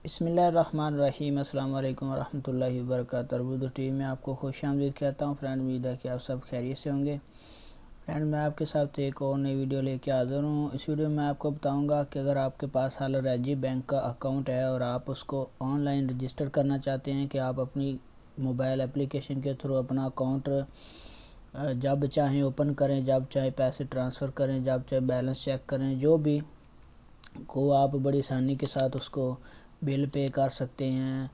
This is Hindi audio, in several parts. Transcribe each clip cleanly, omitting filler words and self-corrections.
बिस्मिल्लाहिर्रहमानिर्रहीम। अस्सलाम वालेकुम वरहमतुल्लाहि वबरकातुहू। तरबूज टीवी में आपको खुशामदीद कहता हूँ। फ्रेंड, उम्मीद है कि आप सब खैरियत से होंगे। फ्रेंड, मैं आपके साथ एक और नई वीडियो लेके हाज़िर हूँ। इस वीडियो में आपको बताऊँगा कि अगर आपके पास अल-रजी बैंक का अकाउंट है और आप उसको ऑनलाइन रजिस्टर करना चाहते हैं कि आप अपनी मोबाइल एप्लीकेशन के थ्रू अपना अकाउंट जब चाहें ओपन करें, जब चाहे पैसे ट्रांसफ़र करें, जब चाहे बैलेंस चेक करें, जो भी को आप बड़ी आसानी के साथ उसको बिल पे कर सकते हैं,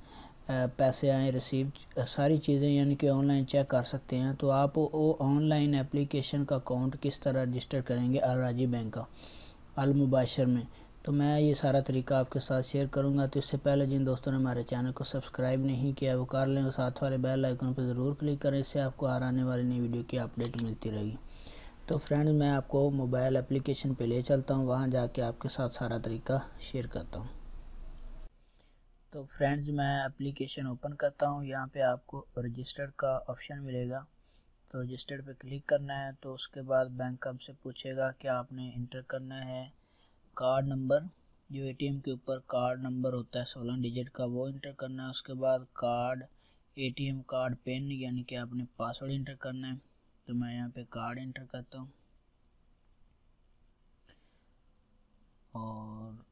पैसे आए रिसीव, सारी चीज़ें यानी कि ऑनलाइन चेक कर सकते हैं। तो आप वो ऑनलाइन एप्लीकेशन का अकाउंट किस तरह रजिस्टर करेंगे अल-रजी बैंक का अल मुबाशर में, तो मैं ये सारा तरीका आपके साथ शेयर करूंगा। तो इससे पहले जिन दोस्तों ने हमारे चैनल को सब्सक्राइब नहीं किया वो कर लें और साथ वाले बेल आइकन पर ज़रूर क्लिक करें, इससे आपको हर आने वाली नई वीडियो की अपडेट मिलती रहेगी। तो फ्रेंड्स, मैं आपको मोबाइल एप्लीकेशन पे ले चलता हूँ, वहाँ जाके आपके साथ सारा तरीका शेयर करता हूँ। तो फ्रेंड्स, मैं एप्लीकेशन ओपन करता हूँ। यहाँ पे आपको रजिस्टर्ड का ऑप्शन मिलेगा, तो रजिस्टर्ड पे क्लिक करना है। तो उसके बाद बैंक आपसे पूछेगा कि आपने इंटर करना है कार्ड नंबर, जो एटीएम के ऊपर कार्ड नंबर होता है 16 डिजिट का, वो इंटर करना है। उसके बाद कार्ड एटीएम कार्ड पिन यानी कि आपने पासवर्ड इंटर करना है। तो मैं यहाँ पे कार्ड इंटर करता हूँ और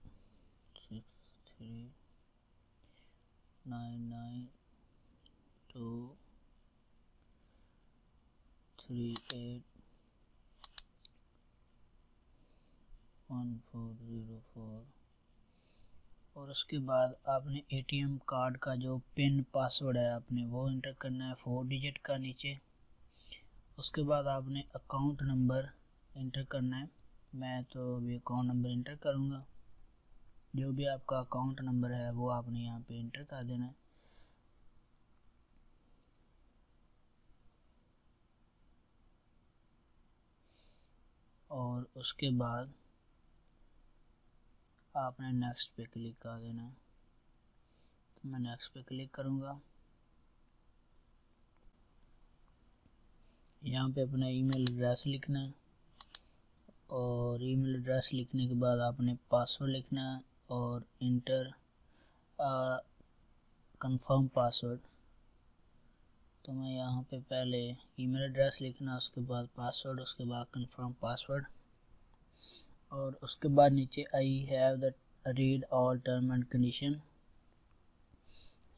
6392381404 और उसके बाद आपने एटीएम कार्ड का जो पिन पासवर्ड है आपने वो इंटर करना है 4 डिजिट का नीचे। उसके बाद आपने अकाउंट नंबर इंटर करना है। मैं तो अभी अकाउंट नंबर इंटर करूँगा। जो भी आपका अकाउंट नंबर है वो आपने यहाँ पे इंटर कर देना है। और उसके बाद आपने नेक्स्ट पे क्लिक कर देना है। तो मैं नेक्स्ट पे क्लिक करूँगा। यहाँ पे अपना ईमेल एड्रेस लिखना है और ईमेल एड्रेस लिखने के बाद आपने पासवर्ड लिखना है और इंटर कंफर्म पासवर्ड। तो मैं यहाँ पे पहले ईमेल एड्रेस लिखना, उसके बाद पासवर्ड, उसके बाद कंफर्म पासवर्ड और उसके बाद नीचे I have the read all term and condition.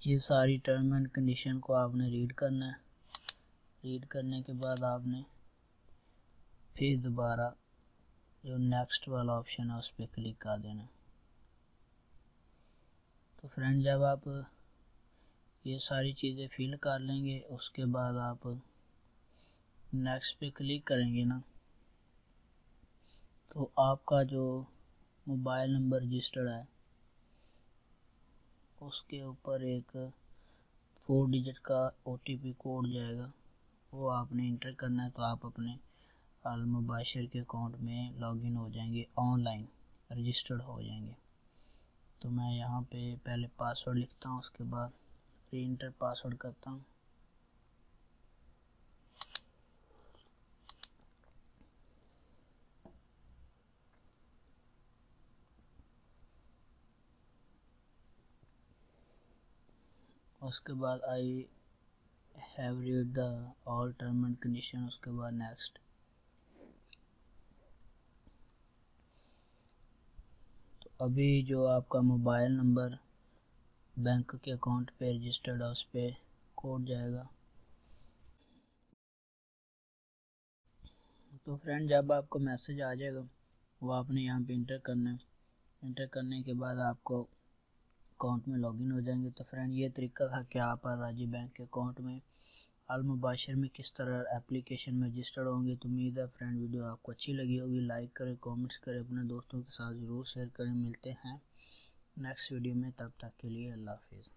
ये सारी टर्म एंड कंडीशन को आपने रीड करना है। रीड करने के बाद आपने फिर दोबारा जो नेक्स्ट वाला ऑप्शन है उस पर क्लिक कर देना। तो फ्रेंड, जब आप ये सारी चीज़ें फिल कर लेंगे उसके बाद आप नेक्स्ट पे क्लिक करेंगे ना, तो आपका जो मोबाइल नंबर रजिस्टर्ड है उसके ऊपर एक 4 डिजिट का OTP कोड जाएगा, वो आपने इंटर करना है। तो आप अपने अल मुबाशर के अकाउंट में लॉगिन हो जाएंगे, ऑनलाइन रजिस्टर्ड हो जाएंगे। तो मैं यहाँ पे पहले पासवर्ड लिखता हूँ, उसके बाद री इंटर पासवर्ड करता हूँ। उसके बाद I have read the all term and condition, उसके बाद नेक्स्ट। तो अभी जो आपका मोबाइल नंबर बैंक के अकाउंट पे रजिस्टर्ड है उस पर कोड जाएगा। तो फ्रेंड, जब आपको मैसेज आ जाएगा वो आपने यहाँ पे इंटर करना है। इंटर करने के बाद आपको अकाउंट में लॉगिन हो जाएंगे। तो फ्रेंड, ये तरीका था कि आप अल-रजी बैंक के अकाउंट में अल मुबाशर में किस तरह एप्लीकेशन में रजिस्टर्ड होंगे। तो उम्मीद है फ्रेंड वीडियो आपको अच्छी लगी होगी। लाइक करें, कमेंट्स करें, अपने दोस्तों के साथ ज़रूर शेयर करें। मिलते हैं नेक्स्ट वीडियो में, तब तक के लिए अल्लाह हाफिज़।